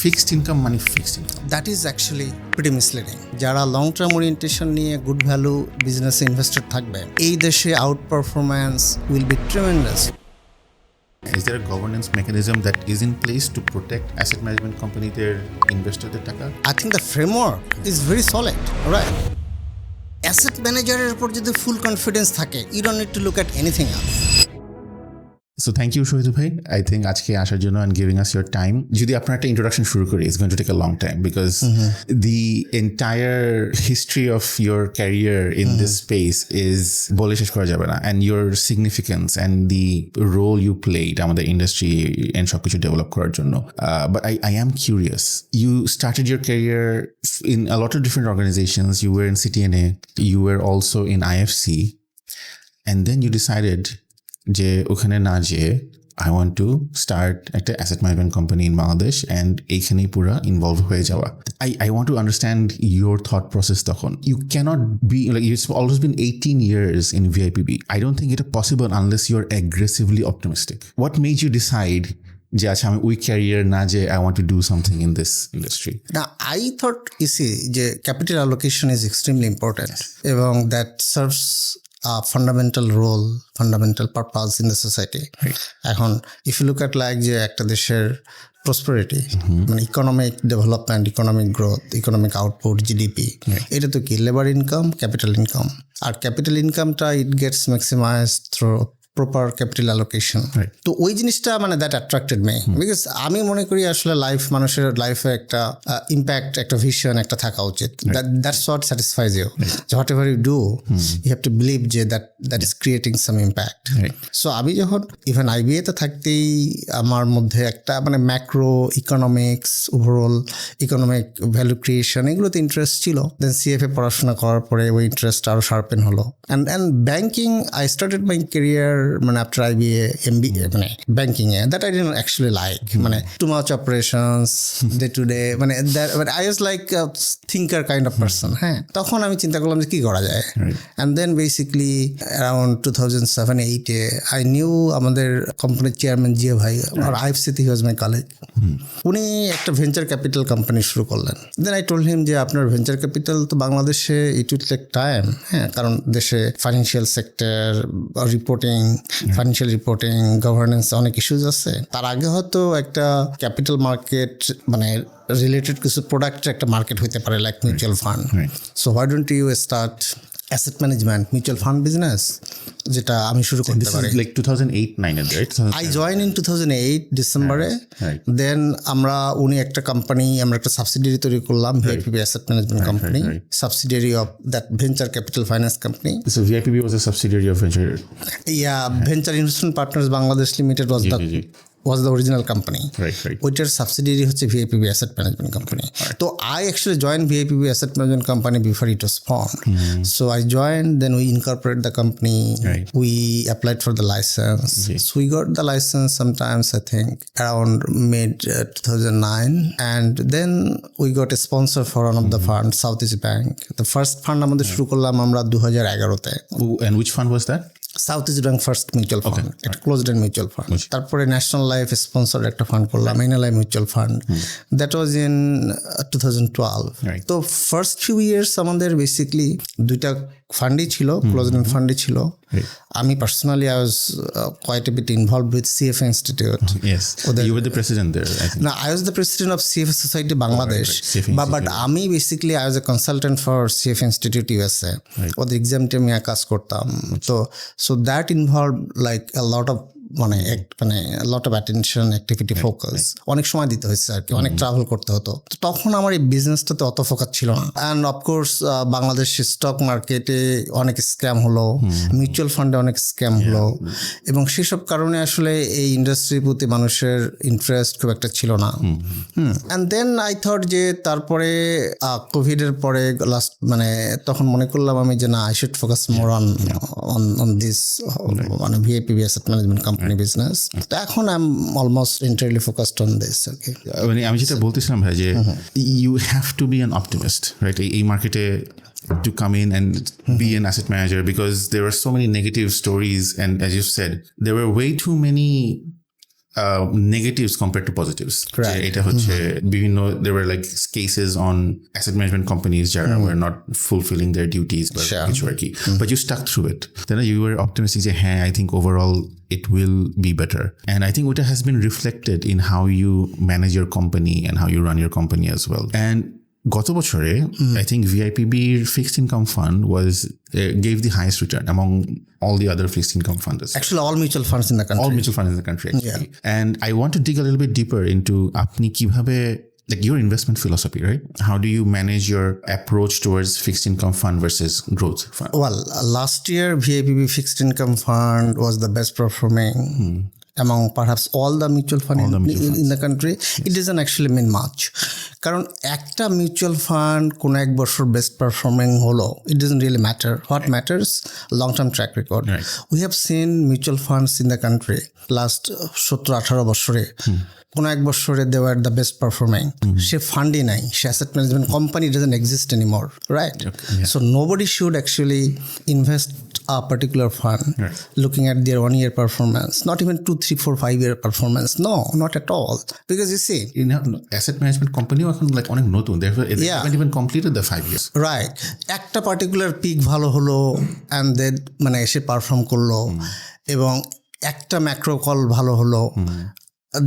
Fixed income মানে fixed income. That is actually pretty misleading. যারা long term orientation নিয়ে good value বিজনেসে invested থাকবে, এই দেশে outperformance will B tremendous. Is there a governance mechanism that is in place to protect asset management company their investorদের টাকা? I think the framework is very solid, right? Asset ম্যানেজারের উপর যদি full confidence থাকে, you don't need to look at anything else. So thank you Shahidul bhai, I think আজকে আসার জন্য and giving us your time. যদি আপনার একটা introduction শুরু করি, it's going to take a long time because the entire history of your career in this space is বলে শেষ করা যাবে না, and your significance and the role you played আমাদের industry and সবকিছু develop করার জন্য. But I am curious, you started your career in a lot of different organizations. You were in CTNA, you were also in IFC, and then you decided যে ওখানে না যেয়ে I want to start একটা asset management company in Bangladesh and এইখানেই পুরা involved হয়ে যাওয়া. I want to understand your thought process তখন. You cannot be like, it's always been 18 years in VIPB. I don't think it's possible unless you're aggressively optimistic. What made you decide যে আচ্ছা আমি ওই career না যে I want to do something in this industry? Now I thought যে capital allocation is extremely important এবং that serves a fundamental role, fundamental purpose in the society. এখন if you look at like যে একটা দেশের prosperity, মানে economic development, economic growth, economic output, GDP, এটা তো কি লেবার ইনকাম, ক্যাপিটাল ইনকাম। আর ক্যাপিটাল ইনকামটা it gets maximise through proper capital allocation. তো ওই জিনিসটা মানে দ্যাট অ্যাট্রাক্টেড মি বিকজ আমি মনে করি আসলে মানুষের লাইফে একটা ইম্প্যাক্ট, একটা ভিশন একটা থাকা উচিত। That's what satisfies you. Whatever you do you have to believe যে that is creating some impact. So আমি যখন ইভেন আইবিএতে থাকতেই আমার মধ্যে একটা মানে macro economics, overall economic value creation, এগুলোতে ইন্টারেস্ট ছিল। দেন সিএফএ পড়াশোনা করার পরে ওই ইন্টারেস্ট আরও শার্পেন হলো। And banking, I started my career মানে আফটার আইবিএ এমবিএ মানে ব্যাঙ্কিং এ that I didn't actually like, মানে too much operations day to day, মানে I was like thinker kind of person. হ্যাঁ, তখন আমি চিন্তা করলাম যে কী করা যায়। And then basically around 2007-8 I knew আমাদের কোম্পানির চেয়ারম্যান জিয়া ভাই, আর আইএফসিতে হি ওয়াজ মাই কলিগ। উনি একটা ভেঞ্চার ক্যাপিটাল কোম্পানি শুরু করলেন। দেন আই টোল্ড হিম যে আপনার ভেঞ্চার ক্যাপিটাল তো বাংলাদেশে ইট উইল টেক টাইম। হ্যাঁ, কারণ দেশে financial sector, reporting, financial reporting, governance অনেক ইস্যুজ আছে। তার আগে হয়তো একটা ক্যাপিটাল মার্কেট মানে রিলেটেড কিছু প্রোডাক্টের একটা মার্কেট হইতে পারে like mutual fund. So why don't you start asset management mutual fund business, যেটা আমি শুরু করতে পারি। Like 2008-9, right? I joined in 2008 ডিসেম্বরে। দেন উনি একটা কোম্পানি, আমরা একটা সাবসিডিয়ারি তৈরি করলাম, VIPB asset management company, subsidiary of that venture capital finance company. So VIPB was a subsidiary of Venture. Yeah, Venture Investment Partners Bangladesh Limited was the original company. Right. ওইটার subsidiary হচ্ছে VIPB asset management company. তো I actually joined VIPB asset management company before it was formed. So I joined, then we incorporated the company. We applied for the license. So we got the license sometimes I think around mid 2009, and then we got a sponsor for one of the funds, Southeast Bank. The first fund আমাদের শুরু করলাম আমরা 2011-তে। And which fund was that? Southeast Bank first mutual fund, একটা closed end mutual fund. তারপরে national life sponsor একটা fund করলাম, NLI mutual fund. That was in 2012। তো ফার্স্ট ফিউ ইয়ার্স আমাদের বেসিকলি দুইটা ফান্ডই ছিল, ক্লোজড এন্ড ফান্ডই ছিল। আমি personally I was quite a bit involved with CFA institute. Yes, you were the president there, I think. No, I was the president of CFA Society Bangladesh. But আমি basically I was a consultant for CFA institute USA. ওদের exam টিমে কাজ করতাম। তো so that involve like a lot of মানে lot of attention, activity, focus, অনেক সময় দিতে হয়েছে আর কি, অনেক ট্রাভেল করতে হতো। তো তখন আমার এই বিজনেসটাতে অত ফোকাস ছিল না। অ্যান্ড অফকোর্স বাংলাদেশের স্টক মার্কেটে অনেক স্ক্যাম হলো, মিউচুয়াল ফান্ডে অনেক স্ক্যাম হলো, এবং সেসব কারণে আসলে এই ইন্ডাস্ট্রির প্রতি মানুষের ইন্টারেস্ট খুব একটা ছিল না। অ্যান্ড দেন আই থট যে তারপরে কোভিডের পরে লাস্ট মানে তখন মনে করলাম আমি যে না, I should focus more on this মানে VIPB asset management company business. তো এখন I am almost entirely focused on this. Okay, মানে আমি যেটা বলতেছিলাম ভাই যে you have to be an optimist, right? এই মার্কেটে to come in and be an asset manager because there were so many negative stories, and as you said, there were way too many negatives compared to positives. Right. এটা হচ্ছে বিভিন্ন there were like cases on asset management companies যারা were not fulfilling their duties বা কিছু আর কি, but you stuck through it. Then you were optimistic যে হ্যাঁ, I think overall it will be better, and I think ওটা has been reflected in how you manage your company and how you run your company as well. And গত বছরে I think VIPB's fixed income fund gave the highest return among all the other fixed income funds. Actually, all mutual funds in the country. All mutual funds in the country, actually. And I want to dig a little bit deeper into আপনি কিভাবে, like your investment philosophy, right? How do you manage your approach towards fixed income fund versus growth fund? Well, last year VIPB fixed income fund was the best performing among perhaps all the mutual fund in the country. It doesn't actually mean much. কারণ একটা mutual fund কোনো এক বছর best performing হলো, it doesn't really matter. What matters? Long-term track record. We have seen mutual funds in the country last 17-18 বছরে কোনো এক বছরে they were the best performing. সে ফান্ডই নাই, সে asset management company doesn't exist anymore, right? So nobody should actually invest a particular fund looking at their 1 year performance, not even 2, 3, 4, 5 year performance. No, not at all. Because you see, in asset management company এখন like অনেক নতুন, therefore they haven't even completed the 5 years. Right. একটা particular pick ভালো হলো and then মানে এসে perform করলো, এবং একটা ম্যাক্রো কল ভালো হলো,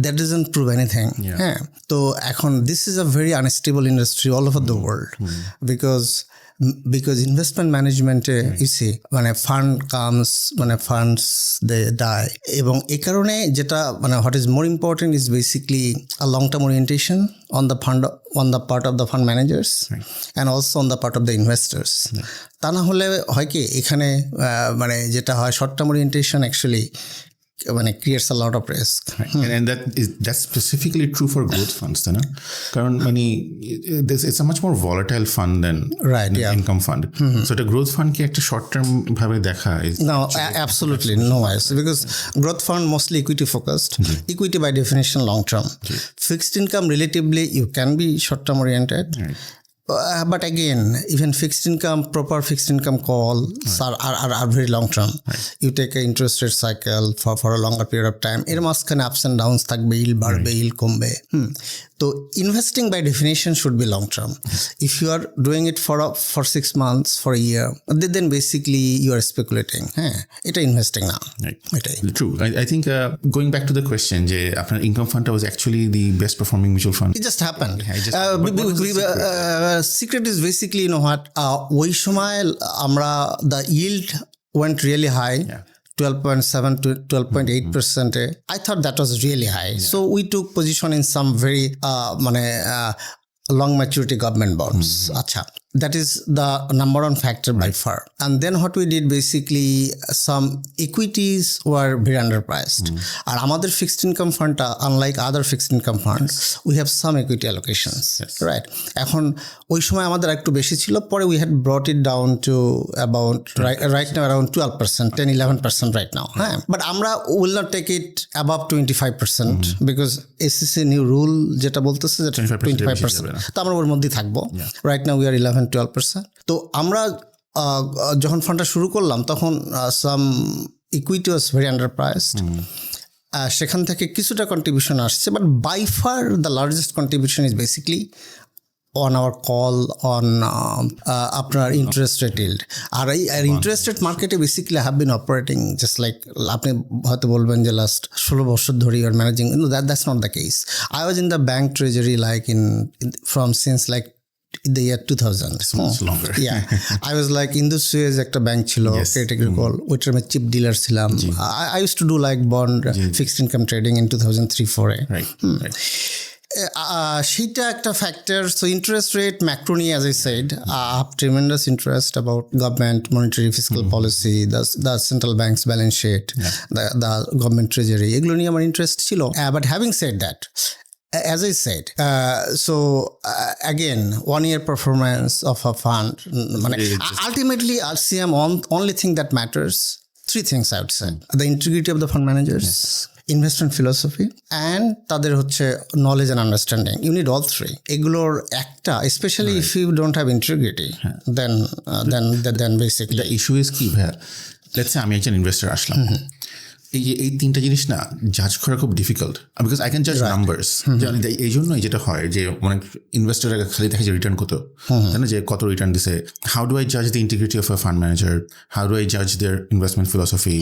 that doesn't prove anything. হ্যাঁ, তো এখন this is a very unstable industry all over the world, because investment management you see মানে ফান্ড কামস, মানে ফান্ডস দে ডাই, এবং এই কারণে যেটা মানে what is more important is basically a long term orientation on the part of the fund managers and also on the part of the investors. তা না হলে হয় কি এখানে মানে যেটা হয় short term orientation actually মানে creates a lot of risk. And that's specifically true for growth funds, তাই না? কারণ মানে it's a much more volatile fund than income fund. So the growth fund কি একটা short term ভাবে দেখা? No, absolutely no ways, because growth fund mostly equity focused. Equity by definition long term. Fixed income relatively you can be short term oriented. But again, even proper fixed income calls are very long term. You take an interest rate cycle for a longer period of time. এর মাঝখানে ups and downs থাকবে, yield বাড়বে, yield কমবে. So investing by definition should be long term. If you are doing it for 6 months, for a year, then basically you are speculating. এটা investing না. True. I think going back to the question, যে আপনার income fund was actually the best performing mutual fund. It just happened. Secret is basically, you know what, ওই সময় আমরা the yield went really high. 12.7 to 12.8%. I thought that was really high. So we took position in some very long maturity government bonds. Acha. That is the number one factor by far. And then what we did basically, some equities were very underpriced. And আমাদের fixed income fund, unlike other fixed income funds, we have some equity allocations. Right. এখন ওই সময় আমাদের একটু বেশি ছিল, পরে we had brought it down to about right now around 12%, 10-11% right now. But আমরা will not take it above 25% because SEC new rule যেটা বলতেছে যে 25%. তো আমরা ওর মধ্যেই থাকবো. Right now we are 11-12%. তো আমরা যখন ফান্ডটা শুরু করলাম তখন সাম ইকুইটি ওয়াজ ভেরি আন্ডারপ্রাইসড, সেখান থেকে কিছুটা কন্ট্রিবিউশন আসছে, but by far the largest contribution is basically on our call on আপনার ইন্টারেস্ট রেট yield. আর এই ইন্টারেস্ট রেট মার্কেটে basically have been operating just like, আপনি হয়তো বলবেন যে লাস্ট 16 বছর ধরে you are managing, that's not the case. I was in the bank treasury like in from since like the year 2000. It's longer. Yeah. I was like Indus Suez একটা bank ছিল, Credit Agricole, ওইটার আমি chip dealer ছিলাম. I used to do like bond fixed income trading in 2003-04. সেটা একটা factor. So interest rate macro নিয়ে, as I said, have tremendous interest about government monetary fiscal policy, the central bank's balance sheet, the government treasury, এগুলো নিয়ে আমার interest ছিল. But having said that, as I said, again, 1 year performance of a fund, ultimately RCM only thing that matters, 3 things I would say: the integrity of the fund managers, investment philosophy, and তাদের হচ্ছে knowledge and understanding. You need all 3. এগুলোর একটা, especially if you don't have integrity, then basically the issue is কি ভাই, let's say আমি একজন investor আসলাম, এই তিনটা জিনিস না জাজ করা খুব ডিফিকাল্ট, বিকজ আই ক্যান জাজ নাম্বারস। এই জন্যই যেটা হয় যে অনেক ইনভেস্টররা খালি দেখে যে রিটার্ন কত, তাই না, যে কত রিটার্ন দিছে। হাউ ডু আই জাজ the integrity of a fund manager, how do I জাজ দেয়ার ইনভেস্টমেন্ট ফিলসফি।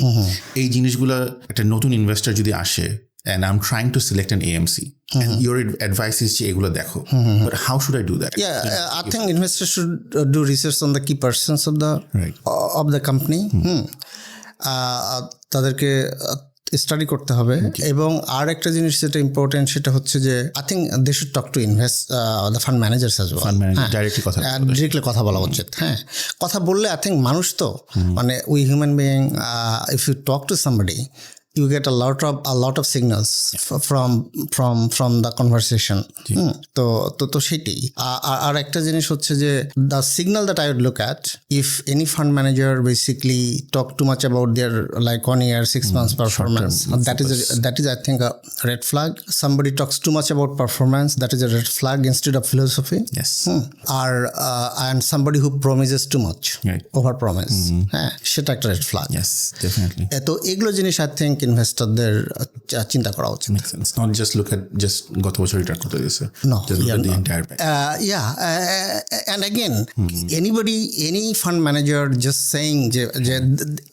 এই জিনিসগুলো একটা নতুন ইনভেস্টর যদি আসে and I'm trying to select an AMC, and your advice is যে এগুলো দেখো, but how should I do that? I think investors should do research on the key persons of the company. তাদেরকে study করতে হবে। এবং আর একটা জিনিস যেটা ইম্পর্টেন্ট সেটা হচ্ছে যে I think they should talk to the fund managers as well. Directly কথা বলা উচিত। হ্যাঁ, কথা বললে আই থিঙ্ক মানুষ তো মানে we human being, if you talk to somebody you get a lot of signals from the conversation. তো সেটাই। আর একটা জিনিস হচ্ছে যে the signal that I would look at, if any fund manager basically talk too much about their like 1 year 6 months performance, that is I think a red flag. Somebody talks too much about performance, that is a red flag instead of philosophy. Yes. And somebody who promises too much, over promise, হ্যাঁ, সেটা একটা red flag. Yes, definitely. তো এগুলো জিনিস I think ইনভেস্টরদের চিন্তা করা উচিত। Not just look at just গত বছর রিটার্ন করতে দিয়েছে, just look at the entire bag. And again, any fund manager just saying যে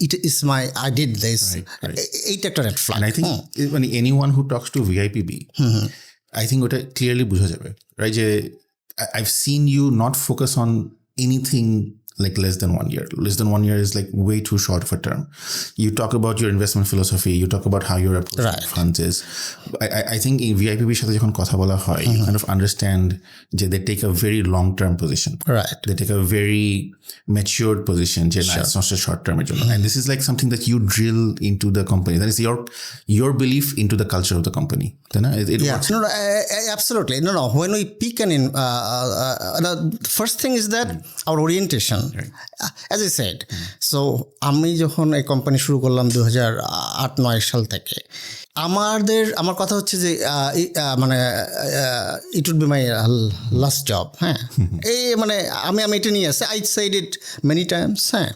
it is my I did this, এইটা একটা red flag. And I think মানে anyone who talks to VIPB, I think ওটা clearly বোঝা যাবে, right? যে I've seen you not focus on anything like less than 1 year. Less than 1 year is like way too short of a term. You talk about your investment philosophy, you talk about how your approach to funds is. I think in VIPB সাথে যখন কথা বলা হয়, you kind of understand যে they take a very long term position. Right. They take a very matured position, যে না, it's not just short term এর জন্য. And this is like something that you drill into the company. That is your belief into the culture of the company. It works. No, absolutely. No. When we pick the first thing is that our orientation. As I said, so আমি যখন এই company শুরু করলাম 2008-9 সাল থেকে, আমার কথা হচ্ছে যে মানে it would be my last job. হ্যাঁ, এই মানে আমি এটা নিয়ে আসছি, I said it many times. হ্যাঁ,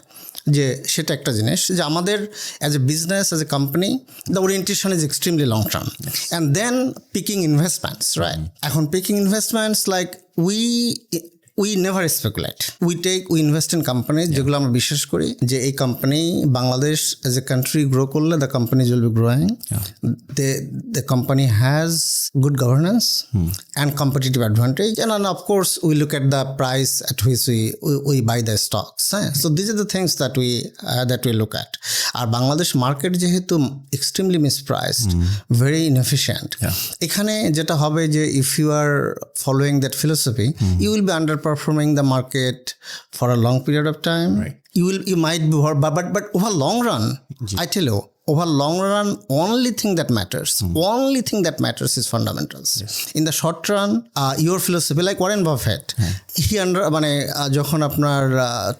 যে সেটা একটা জিনিস যে আমাদের as a business, as a company, the orientation is extremely long term. And then picking investments, right? এখন picking investments like we never speculate. We invest in companies যেগুলো আমরা বিশ্বাস করি যে এই company Bangladesh as a country grow করলে the companies will be growing. The company has good governance and competitive advantage, and of course we look at the price at which we buy the stocks. So these are the things that we look at. আর Bangladesh market যেহেতু extremely mispriced, very inefficient, এখানে যেটা হবে যে if you are following that philosophy, you will be underperforming the market for a long period of time. Right. You might be, but over long run, I tell you, over long run, only thing that matters is fundamentals. Yes. In the short run, your philosophy, like Warren Buffett, he যখন আপনার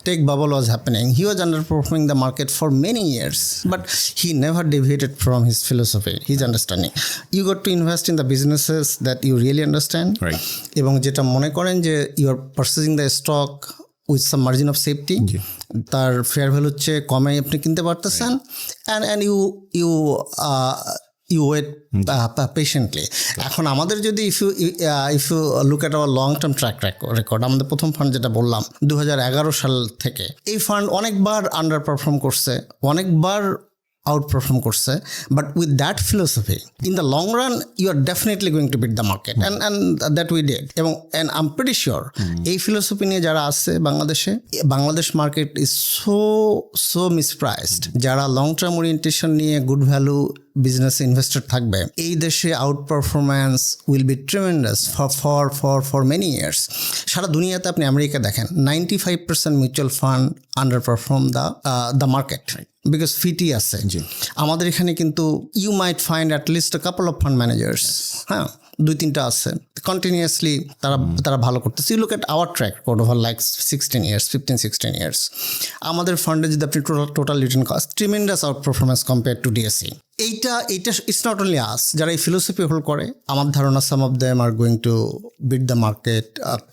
tech bubble was happening, he was underperforming the market for many years, but he never deviated from his philosophy, his understanding. You got to invest in the businesses that you really understand. Right. এবং যেটা মনে করেন যে you are purchasing the stock with some margin of safety, তার fair value হচ্ছে কমে আপনি কিনতে পারতেছেন, and you wait patiently. এখন আমাদের যদি if you look at our long term track record, আমাদের প্রথম ফান্ড যেটা বললাম 2011 সাল থেকে, এই ফান্ড অনেকবার আন্ডার পারফর্ম করছে, অনেকবার outperform করছে, but with that philosophy, in the long run you are definitely going to beat the market, and that we did. And I'm pretty sure এই philosophy নিয়ে যারা আছে Bangladesh market is so mispriced, যারা long term orientation নিয়ে good value business investor থাকবে, এই দেশে outperformance will be tremendous for many years. সারা দুনিয়াতে আপনি আমেরিকা দেখেন, 95% mutual fund underperform the market because ফিটি আছে। আমাদের এখানে কিন্তু you might find at least a couple of fund managers, হ্যাঁ, 2-3টা আছে কন্টিনিউয়াসলি তারা ভালো করতেছে। You look at our track record over like 15-16 years. আমাদের ফান্ডে যদি আপনি total return cost tremendous outperformance compare to DSC. এইটা ইটস নট অনলি আস যারা এই ফিলোসফি হোল্ড করে, আমার ধারণা some of them are going to beat the market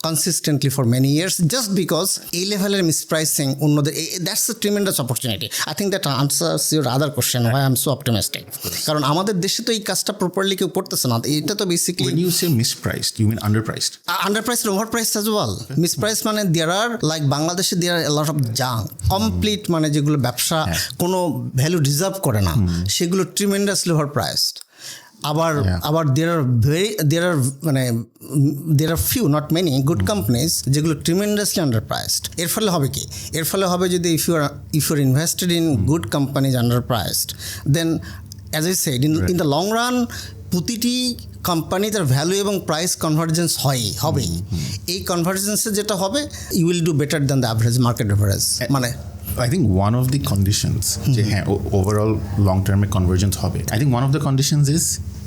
consistently for many years just because এই লেভেলের মিসপ্রাইসিং অন্যদের, that's a tremendous opportunity. I think that answers your other question why I am so optimistic. কারণ আমাদের দেশে তো এই কাজটা properly কেউ করতেছে না। এটা তো basically When you say mispriced, you mean underpriced? underpriced and overpriced as well. Mispriced মানে there are like বাংলাদেশে there are a lot of junk complete মানে যেগুলো ব্যবসা কোনো ভ্যালু ডিজার্ভ করে না সেগুলো ট্রিমেন্ডাসলি overpriced. আবার there are মানে there are few not many good companies যেগুলো ট্রিমেন্ডাসলি আন্ডারপ্রাইসড। এর ফলে হবে কি? এর ফলে হবে যদি if you're invested in good companies underpriced, then as I said in the long run প্রতিটি কোম্পানি তার ভ্যালু এবং প্রাইস কনভার্জেন্স হবেই। এই কনভার্জেন্সে যেটা হবে you will do better than the average market average. মানে I think one of the conditions যে হ্যাঁ overall long term convergence হবে, I think one of the conditions is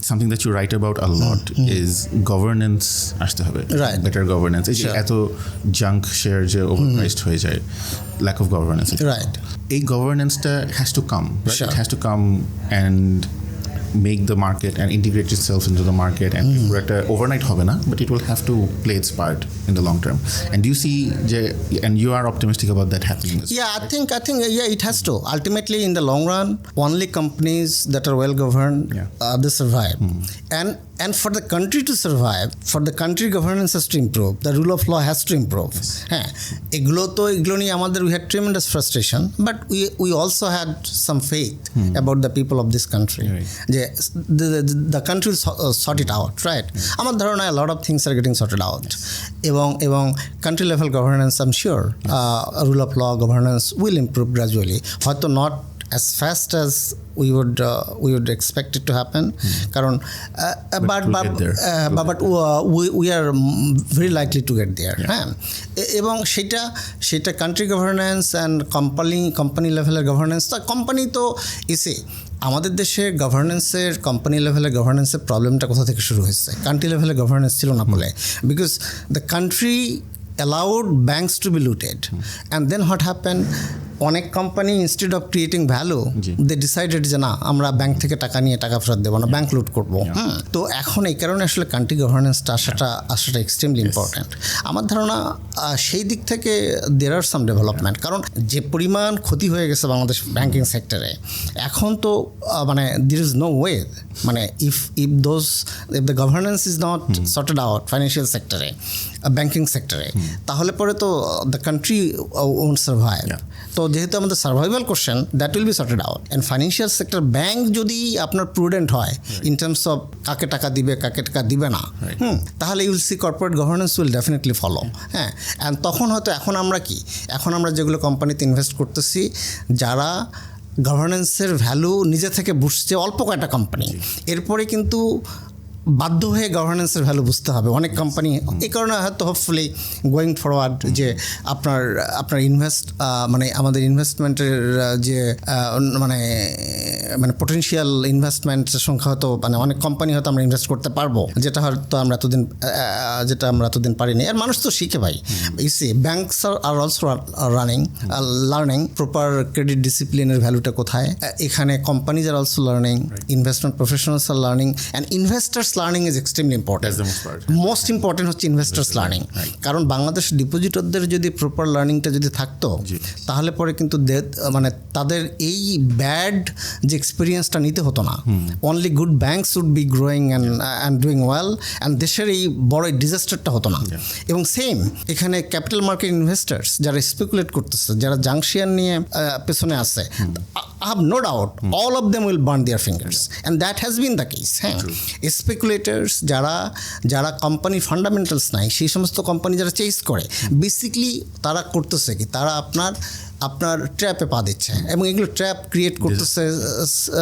something that you write about a lot is governance আসতে হবে, Right. better governance. এই যে Sure. এত junk share যে overpriced হয়ে যায়, lack of governance. রাইট এই গভর্নেন্সটা has to come, right? Sure. It has to come and make the market and integrate itself into the market, and একটা overnight হবে না, but it will have to play its part in the long term. And do you see and you are optimistic about that happening? Yeah, I think yeah, it has to. Ultimately, in the long run, only companies that are well governed they survive. And for the country to survive, for the country governance has to improve. The rule of law has to improve. হ্যাঁ, এগুলো নিয়ে আমাদের we had tremendous frustration, but we also had some faith about the people of this country. Right. যে the country will sort it out, right? আমার ধারণা a lot of things are getting sorted out. এবং country level governance, I'm sure rule of law governance will improve gradually. হয়তো not as fast as we would expect it to happen. কারণ but we are very likely to get there. হ্যাঁ, এবং সেটা country governance and company লেভেলের governance. তা company তো এসে আমাদের দেশে গভর্নেন্সের কোম্পানি লেভেলের গভর্নেন্সের প্রবলেমটা কোথা থেকে শুরু হয়েছে? কান্ট্রি লেভেলে গভর্নেন্স ছিল না বলে, because the country allowed banks to be looted. And then what happened? অনেক company instead of creating value they decided যে না আমরা ব্যাংক থেকে টাকা নিয়ে টাকা ফেরত দেবো না, ব্যাংক লুট করবো। তো এখন এই কারণে আসলে কান্ট্রি গভর্নেন্সটা আসাটা এক্সট্রিমলি ইম্পর্ট্যান্ট। আমার ধারণা সেই দিক থেকে দের আর সাম ডেভেলপমেন্ট। কারণ যে পরিমাণ ক্ষতি হয়ে গেছে বাংলাদেশ ব্যাংকিং সেক্টরে, এখন তো মানে দের ইজ নো ওয়ে, মানে if the governance is not sorted out financial সেক্টরে, ব্যাংকিং সেক্টরে, তাহলে পরে তো দ্য কান্ট্রি ওন্ট সার্ভাইভ। তো যেহেতু আমাদের survival question, that will be sorted out. And financial sector bank যদি আপনার প্রুডেন্ট হয় ইন টার্মস অফ কাকে টাকা দিবে কাকে টাকা দিবে না, তাহলে you'll see corporate governance will definitely follow. হ্যাঁ, অ্যান্ড তখন হয়তো এখন আমরা যেগুলো কোম্পানিতে ইনভেস্ট করতেছি, যারা গভর্নেন্সের ভ্যালু নিজে থেকে বুঝছে অল্প কয়েকটা কোম্পানি, এরপরে কিন্তু বাধ্য হয়ে গভর্নেন্সের ভ্যালু বুঝতে হবে অনেক কোম্পানি। এই কারণে হয়তো হোপফুলি গোয়িং ফরওয়ার্ড যে আপনার মানে আমাদের ইনভেস্টমেন্টের যে মানে পোটেনশিয়াল ইনভেস্টমেন্টের সংখ্যা হয়তো মানে অনেক কোম্পানি হয়তো আমরা ইনভেস্ট করতে পারবো, যেটা আমরা এতদিন পারিনি। আর মানুষ তো শিখে ভাই। ইসি banks are also learning proper credit ডিসিপ্লিনের ভ্যালুটা কোথায়। এখানে companies are also learning, investment professionals are learning, and investors learning is extremely important. Most important হচ্ছে ইনভেস্টার্স লার্নিং। কারণ বাংলাদেশ ডিপোজিটরদের যদি প্রপার লার্নিংটা যদি থাকতো, তাহলে পরে কিন্তু মানে তাদের এই ব্যাড যে এক্সপিরিয়েন্সটা নিতে হতো না। Only good banks would be growing and doing well, and দেশের এই বড় ডিজাস্টারটা হতো না। এবং সেম এখানে ক্যাপিটাল মার্কেট ইনভেস্টার্স যারা স্পেকুলেট করতেছে, যারা জাংশিয়ান নিয়ে পেছনে আছে, I have no doubt all of them will burn their fingers, and that has been the case. হ্যাঁ, স্পেকুলেটার্স যারা কোম্পানি ফান্ডামেন্টালস নাই, সেই সমস্ত কোম্পানি যারা চেস করে, বেসিকলি তারা করতেছে কি, তারা আপনার ট্র্যাপে পা দিচ্ছে, এবং এগুলো ট্র্যাপ ক্রিয়েট করতেছে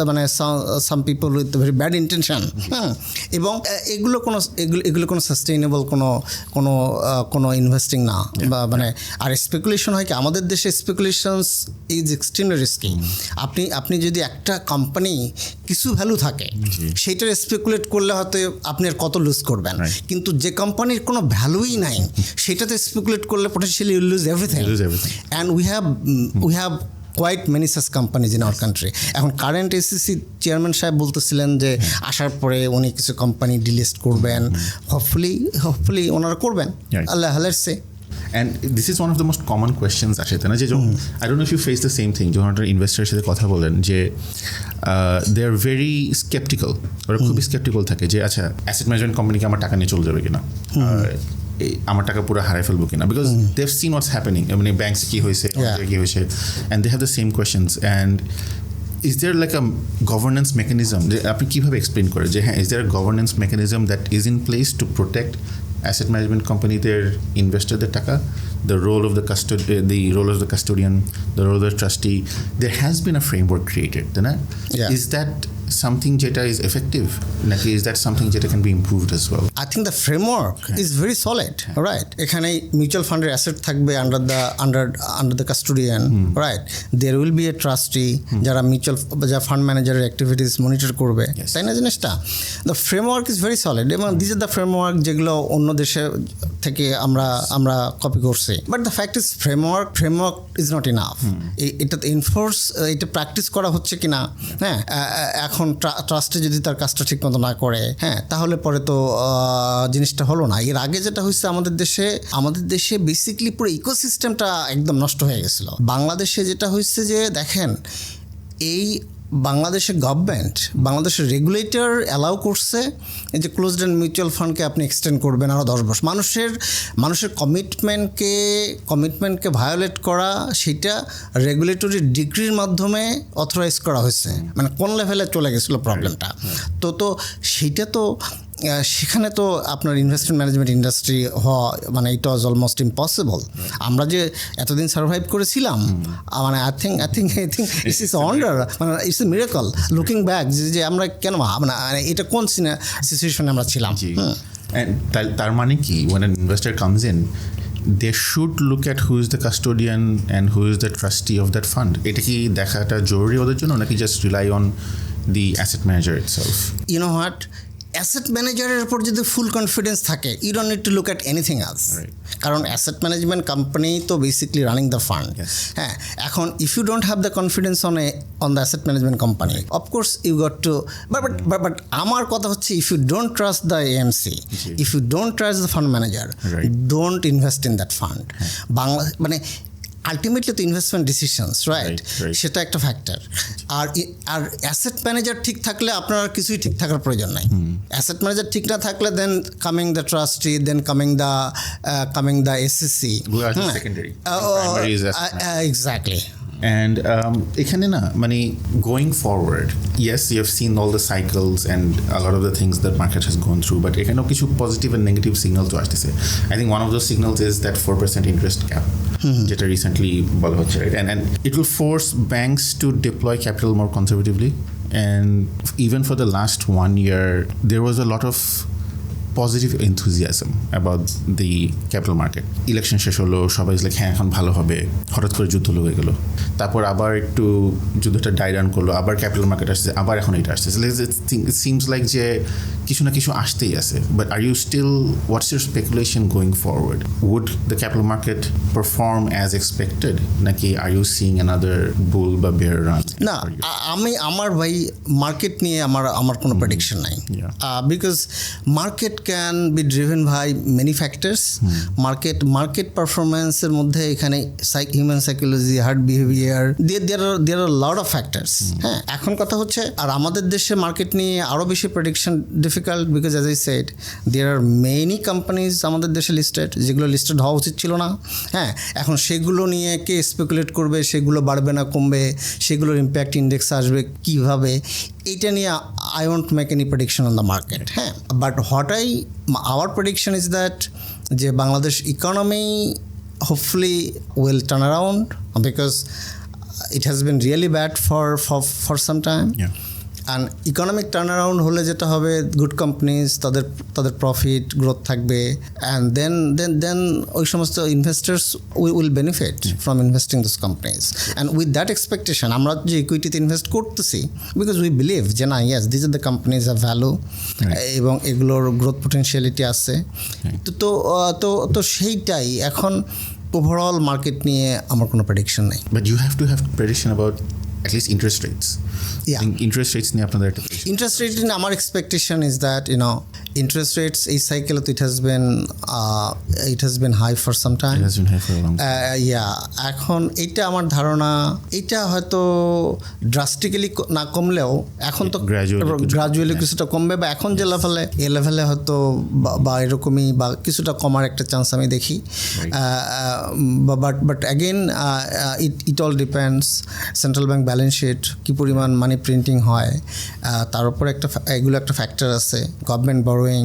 মানে some people with very bad intention. এবং এগুলো কোনো সাস্টেইনেবল কোনো ইনভেস্টিং না, বা মানে আর স্পেকুলেশন হয় কি, আমাদের দেশে স্পেকুলেশনস ইজ এক্সট্রিমলি রিস্কি। আপনি যদি একটা কোম্পানি কিছু ভ্যালু থাকে, সেইটার স্পেকুলেট করলে হয়তো আপনি আর কত লুজ করবেন, কিন্তু যে কোম্পানির কোনো ভ্যালুই নাই সেটাতে স্পেকুলেট করলে potentially you lose everything. And we have quite many such companies in our country. এখন কারেন্ট এসিসি চেয়ারম্যান সাহেব বলতেছিলেন যে আসার পরে উনি কিছু কোম্পানি ডিলিস্ট করবেন, হোপফুলি ওনারা করবেন, Allah let's say. And this is one of the most common questions আসে তাই না, যে I don't know if you face the same thing, যখন একটা ইনভেস্টারের সাথে কথা বলেন যে they are very skeptical, ওরা খুবই skeptical থাকে যে আচ্ছা অ্যাসেট ম্যানেজমেন্ট কোম্পানিকে আমার টাকা নিয়ে চলে যাবে কিনা, আমার টাকা পুরো হারাই ফেলবো কিনা, because they have seen what's happening, মানে ব্যাংকস কি হয়েছে কি হয়েছে, and they have the same questions. And is there like a governance mechanism, আপনি কীভাবে এক্সপ্লেন করে যে হ্যাঁ, is there a governance mechanism that is in place to protect asset management company, their investor, the taka, the role of the custodian, the role of the trustee? There has been a framework created, Yeah. Is that something jeta is effective? Like, is that something jeta can be improved as well? I think the framework is very solid, right? এখানে mutual ফান্ডের asset থাকবে under the custodian, right? There will be a trustee যারা যারা fund ম্যানেজারের activities monitor করবে, তাই না জিনিসটা? The framework is very solid, এবং দিস ইজ দ্য ফ্রেমওয়ার্ক যেগুলো অন্য দেশে থেকে আমরা কপি করছি। But the fact is framework is not enough. এটা এটা প্র্যাকটিস করা হচ্ছে কিনা, হ্যাঁ? এখন ট্রাস্টে যদি তার কাজটা ঠিক মতো না করে, হ্যাঁ, তাহলে পরে তো জিনিসটা হলো না। এর আগে যেটা হয়েছে আমাদের দেশে বেসিক্যালি পুরো ইকোসিস্টেমটা একদম নষ্ট হয়ে গেছিল। বাংলাদেশে যেটা হয়েছে যে দেখেন, এই বাংলাদেশের গভর্নমেন্ট, বাংলাদেশের রেগুলেটর অ্যালাউ করছে এই যে ক্লোজড এন্ড মিউচুয়াল ফান্ডকে আপনি এক্সটেন্ড করবেন আরও 10 বছর। মানুষের কমিটমেন্টকে ভায়োলেট করা, সেটা রেগুলেটরি ডিগ্রির মাধ্যমে অথরাইজ করা হয়েছে। মানে কোন লেভেলে চলে গেছিলো প্রবলেমটা। তো সেইটা তো সেখানে তো আপনার ইনভেস্টমেন্ট ম্যানেজমেন্ট ইন্ডাস্ট্রি হওয়া মানে ইট ওয়াজ অলমোস্ট ইম্পসিবল। আমরা যে এতদিন সার্ভাইভ করেছিলাম, মানে I think it's is wonder, মানে it's a miracle looking back, যে আমরা কেন মানে এটা কোন সিচুয়েশনে আমরা ছিলাম। তার মানে কি, when an investor comes in, they should look at who is the custodian and who is the trustee of that fund. এটা কি দেখাটা জরুরি ওদের জন্য, নাকি just rely on the asset manager itself? You know what? Asset ম্যানেজারের উপর যদি ফুল কনফিডেন্স থাকে, you don't need to look at anything else, কারণ অ্যাসেট ম্যানেজমেন্ট কোম্পানি তো বেসিকলি রানিং দ্য ফান্ড। হ্যাঁ, এখন if you don't have the confidence on the asset management company, of course you got to, but আমার কথা হচ্ছে, if you don't trust the AMC, if you don't trust the fund manager, don't invest in that fund. Bangla মানে ultimately তো investment decisions, right? সেটা একটা factor. আর asset manager ঠিক থাকলে আপনার আর কিছুই ঠিক থাকার প্রয়োজন নাই। অ্যাসেট ম্যানেজার ঠিক না থাকলে then coming the trustee, then coming the SSC, exactly. And এখানে না মানে going forward, yes, you have seen all the cycles and a lot of the things that market has gone through, but এখানেও কিছু positive and negative signals তো আসতেছে. I think one of those signals is that 4% interest cap, যেটা recently বলা হচ্ছে, right? And it will force banks to deploy capital more conservatively. And even for the last 1 year, there was a lot of positive enthusiasm about the capital market. Election শেষ হলো, সবাই like হ্যাঁ এখন ভালো হবে, হঠাৎ করে যুদ্ধ লেগে গেলো, তারপর আবার একটু যুদ্ধটা ডাই ডাউন করলো, আবার ক্যাপিটাল মার্কেট আসছে, আবার এখন এটা আসছে। ইট সিমস লাইক যে কিছু না কিছু আসতেই আছে। But are you still, what's your speculation going forward? Would the capital market perform as expected, নাকি are you seeing another bull বা বেয়ার রান? না, আমার ভাই মার্কেট নিয়ে আমার কোনো প্রেডিকশন নাই, because market can be driven by many factors. Market পারফরমেন্সের মধ্যে এখানে human psychology, herd behaviour, there are lot of factors. হ্যাঁ, এখন কথা হচ্ছে, আর আমাদের দেশে মার্কেট নিয়ে আরও বেশি prediction difficult, because as I said there are many companies আমাদের দেশে লিস্টেড, যেগুলো লিস্টেড হওয়া উচিত ছিল না। হ্যাঁ, এখন সেগুলো নিয়ে কে স্পেকুলেট করবে, সেগুলো বাড়বে না কমবে, সেগুলোর ইম্প্যাক্ট ইন্ডেক্স আসবে কীভাবে, এইটা নিয়ে I won't make any prediction on the market. হ্যাঁ, but our prediction is that যে Bangladesh economy hopefully will turn around, because it has been really bad for some time. And economic turn around হলে যেটা হবে, good companies তাদের profit growth থাকবে, and then ওই সমস্ত investors will benefit from investing this companies. And with that expectation আমরা যে ইকুইটিতে invest করতেছি, বিকজ উই বিলিভ যে না, yes, this are the companies have value, এবং এগুলোর গ্রোথ পোটেনশিয়ালিটি আছে। তো সেইটাই এখন ওভারঅল মার্কেট নিয়ে আমার কোনো প্রেডিকশন নেই। But you have to have prediction about at least interest rates. Yeah. Interest rates নিয়ে আপনাদের একটা Interest rate in our expectation is that interest rates এই cycle it has been high for some time. It has been high for a long time. এখন এইটা আমার ধারণা এটা হয়তো ড্রাস্টিক্যালি না কমলেও এখন তো গ্রাজুয়ালি কিছুটা কমবে, বা এখন যে লেভেলে এই লেভেলে হয়তো বা এরকমই বা কিছুটা কমার একটা চান্স আমি দেখি। But again it all depends central bank balance sheet কী পরিমাণ মানি প্রিন্টিং হয়, তার উপরে এগুলো একটা ফ্যাক্টর আছে। গভর্নমেন্ট বরোয়িং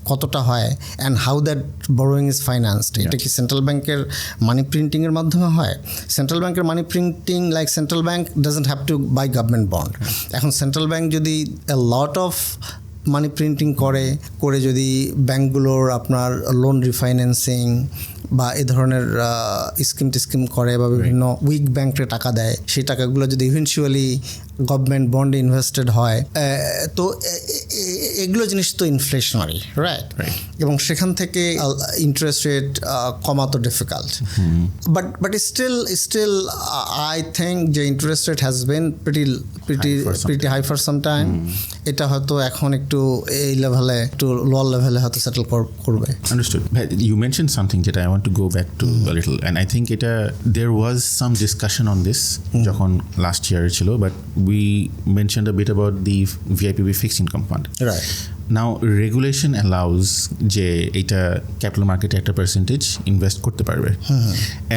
কতটা হয় and how that borrowing is financed. এটা কি সেন্ট্রাল ব্যাংকের মানি প্রিন্টিংয়ের মাধ্যমে হয়? সেন্ট্রাল ব্যাংকের money printing like central bank doesn't have to buy government bond. এখন সেন্ট্রাল ব্যাংক যদি a lot of money printing করে যদি ব্যাংকগুলোর আপনার লোন রিফাইন্যান্সিং বা এ ধরনের স্কিম করে বা বিভিন্ন উইক ব্যাংকে টাকা দেয়, সেই টাকাগুলো যদি ইভেনচুয়ালি গভর্নমেন্ট বন্ডে ইনভেস্টেড হয়, তো এগুলো জিনিস তো ইনফ্লেশনারি, রাইট? এবং সেখান থেকে ইন্টারেস্ট রেট কমা তো difficult. But still I think যে interest rate has been pretty high for some time. এটা হয়তো এখন একটু এই লেভেলে একটু লোয়ার লেভেলে হয়তো সেটেল করবে। Understood. You mentioned something that I want to go back to a little, and I think there was some discussion on this যখন last year ছিল, but we mentioned a bit about the VIPB fixed income fund. Right. Now regulation allows যে এটা capital মার্কেটে একটা percentage invest করতে পারবে,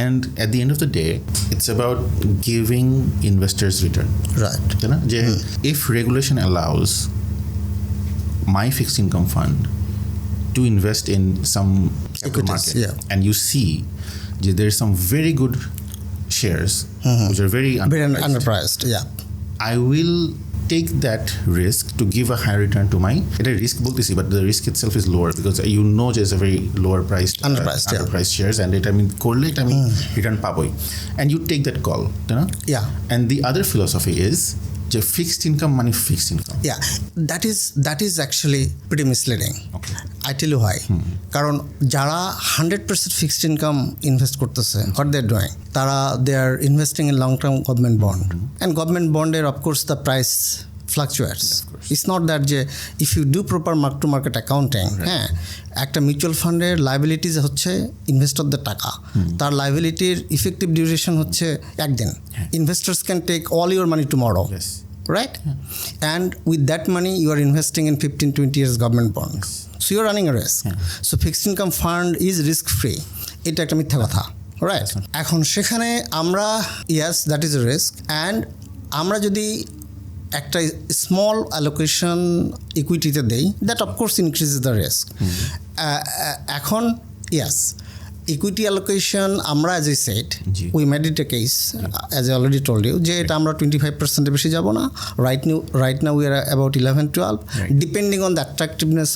and at the end of the day it's about giving investors return. Right. তাই না? যে if regulation allows my fixed income fund to invest in some capital market, and you see that there are some very good shares which are very underpriced, I will take that risk to give a high return to my risk বলতেছি, but the risk itself is lower because there's a very lower priced underpriced shares, and it করলে এটা আমি return পাবোই, and you take that call, and the other philosophy is যে fixed income মানে fixed income. That is actually pretty misleading. Okay. I tell you why. কারণ যারা 100% fixed income invest করতেছে, what they're doing, they are investing in long-term government bond, and government bond of course the price fluctuates. It's not that if you do proper mark-to-market accounting, একটা mutual ফান্ডের liabilities হচ্ছে ইনভেস্টরদের টাকা, তার লাইবিলিটির effective duration হচ্ছে একদিন। Investors can take all your money tomorrow, right? And with that money you are investing in 15-20 years government bond, so you are running a risk. So fixed income fund is risk free. এটা একটা মিথ্যা কথা, right? এখন সেখানে আমরা that is a risk, and আমরা যদি একটা স্মল অ্যালোকেশন ইকুইটিতে দেই, that of course increases the risk. এখন ইকুইটি অ্যালোকেশন আমরা as a set we made it a case as a already told you যে এটা আমরা 25% বেশি যাব না। Right now we are about 11-12, depending on the attractiveness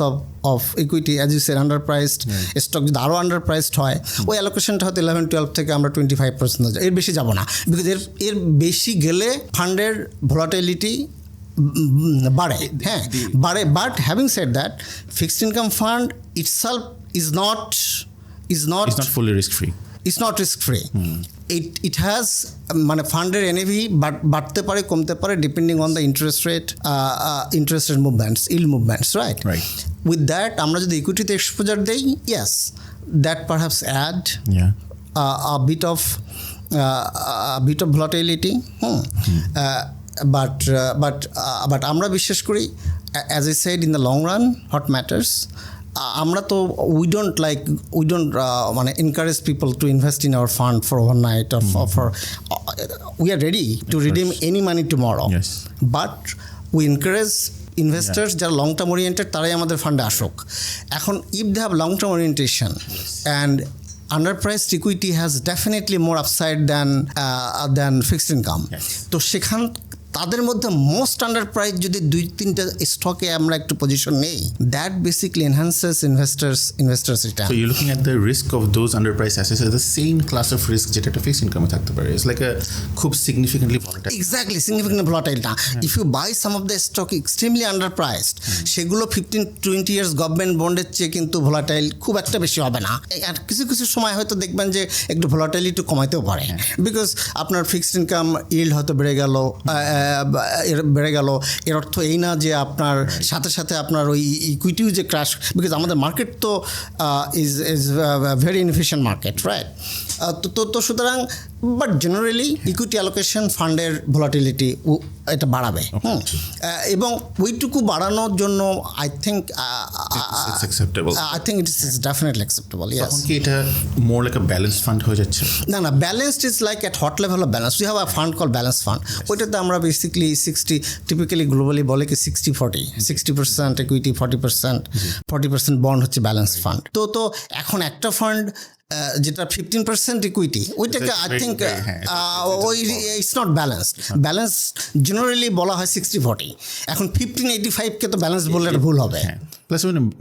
of equity. As you said underpriced stock যদি আরও under priced হয়, ওই অ্যালোকেশনটা হয়তো 11-12 থেকে আমরা 25%, এর বেশি যাব না, বিকজ এর বেশি গেলে ফান্ডের ভোলাটিলিটি বাড়ে, but having said that fixed income fund itself is not fully risk free. It's not risk free. It has মানে ফান্ডের NAV বাড়তে পারে কমতে পারে depending on the interest rate movements, yield movements, right? With that আমরা যদি ইকুইটিতে exposure দেই, that perhaps add a bit of volatility. But আমরা বিশ্বাস করি, as I said, in the long run what matters, আমরা তো we don't মানে encourage people to invest in our fund for overnight or for we are ready to redeem any money tomorrow, but we encourage investors যারা long term oriented তারাই আমাদের ফান্ডে আসুক। এখন if they have long term orientation and underpriced equity has definitely more upside than fixed income, তো সেখান তাদের মধ্যে মোস্ট আন্ডার প্রাইস যদি 2-3টা স্টকে আমরা একটু পজিশন নেই, that basically enhances investors return. So you're looking at the risk of those underpriced assets as the same class of risk যেটা একটা fixed income থাকতে পারে. It's like a খুব significantly volatile. Exactly, significantly volatile না। If you buy some of the stock extremely underpriced, সেগুলো 15-20 years government বন্ডের চেয়ে কিন্তু ভোলাটাইল খুব একটা বেশি হবে না। আর কিছু কিছু সময় হয়তো দেখবেন যে একটু ভোলাটাইলিটি কমাইতেও পারে, বিকজ আপনার ফিক্সড ইনকাম ইল্ড হয়তো বেড়ে গেল। এর অর্থ এই না যে আপনার সাথে সাথে আপনার ওই ইকুইটিও যে ক্র্যাশ, বিকজ আমাদের মার্কেট তো is very inefficient market, right? তো সুতরাং বাট জেনারেলি ইকুইটি অ্যালোকেশন ফান্ডের ভোলাটিলিটি এটা বাড়াবে, এবং ওইটুকু বাড়ানোর জন্য I think it is definitely acceptable. তখন কি এটা মোর লাইক আ ব্যালেন্স ফান্ড হয়ে যাচ্ছে? না, balanced is like at hot level of balance. We have a fund call balance fund. ওইটাতে আমরা বেসিক্যালি 60, টিপিক্যালি গ্লোবালি বলে কি 60-40, 60% ইকুইটি, 40% বন্ড হচ্ছে ব্যালেন্স ফান্ড। তো এখন একটা ফান্ড যেটা 15% ইকুইটি, ওইটাকে আই থিঙ্ক ওই it's not balanced. Balance generally বলা হয় 60-40। এখন 15-85-কে তো ব্যালেন্স বললে ভুল হবে।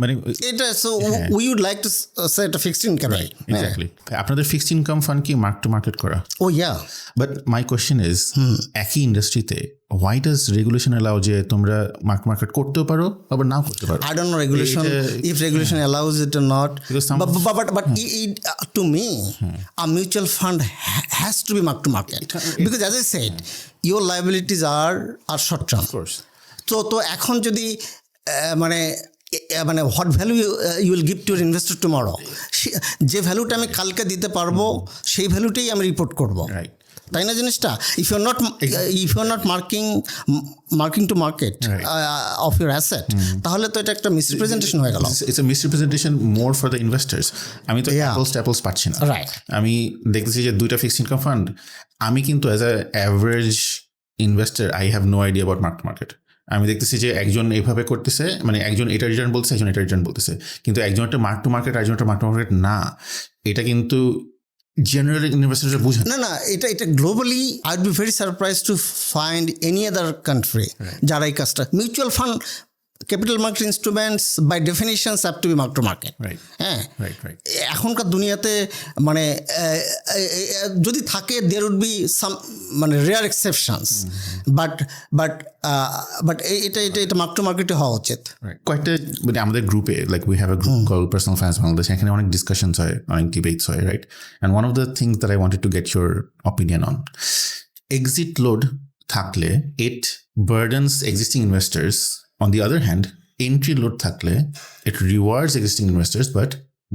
মানে এটা so we would like to say এটা ফিক্সড ইনকাম। এক্স্যাক্টলি। আপনাদের ফিক্সড ইনকাম ফান্ড কি মার্ক টু মার্কেট করা? Oh yeah. But my question is, একই ইন্ডাস্ট্রিতে why does regulation allow যে তোমরা মার্কেট করতেও পারো আবার নাও করতে পারো? I don't know if regulation allows it or not, but to me a mutual fund has to be mark to market, because as I said your liabilities are short term, of course. তো এখন যদি মানে what value you will give to your investor tomorrow, যে ভ্যালুটা আমি কালকে দিতে পারবো সেই ভ্যালুটাই আমি রিপোর্ট করবো, রাইট? তাই না জিনিসটা? If you are not marking to market of your asset, তাহলে তো এটা একটা মিসরিপ্রেজেন্টেশন হয়ে গেল। It's a misrepresentation more for the investors. আমি তো অ্যাপলস পাচ্ছি না, রাইট? আমি দেখতেছি যে 2টা ফিক্সড ইনকাম ফান্ড, আমি কিন্তু as a average investor I have no idea about market. আমি দেখতেছি যে একজন এইভাবে করতেছে, মানে একজন এটা রিটার্ন বলতেছে, একজন এটা রিটার্ন বলতেছে, কিন্তু একজন একটা মার্ক টু মার্কেট, একজন একটা মার্ক টু মার্কেট না। এটা কিন্তু জেনারেল ইনভেস্টাররা বুঝে না, এটা globally I would be very surprise to find any other country যারা এই কাজটা। Mutual fund, capital market instruments by definitions have to be mark to market. হ্যাঁ, এখনকার দুনিয়াতে মানে যদি থাকে দেয়ার উড বি সাম মানে রেয়ার এক্সেপশনস, বাট এটা মার্ক টু মার্কেটে হওয়া উচিত। কয়েকটা মানে আমাদের গ্রুপে, like we have a group call personal finance Bangladesh, এখানে অনেক ডিসকাশনস হয়, অনেক ডিবেটস হয়, right? And one of the things that I wanted to get your opinion on, exit load থাকলে it burdens existing investors. On the other hand, entry load থাকলে it rewards existing investors but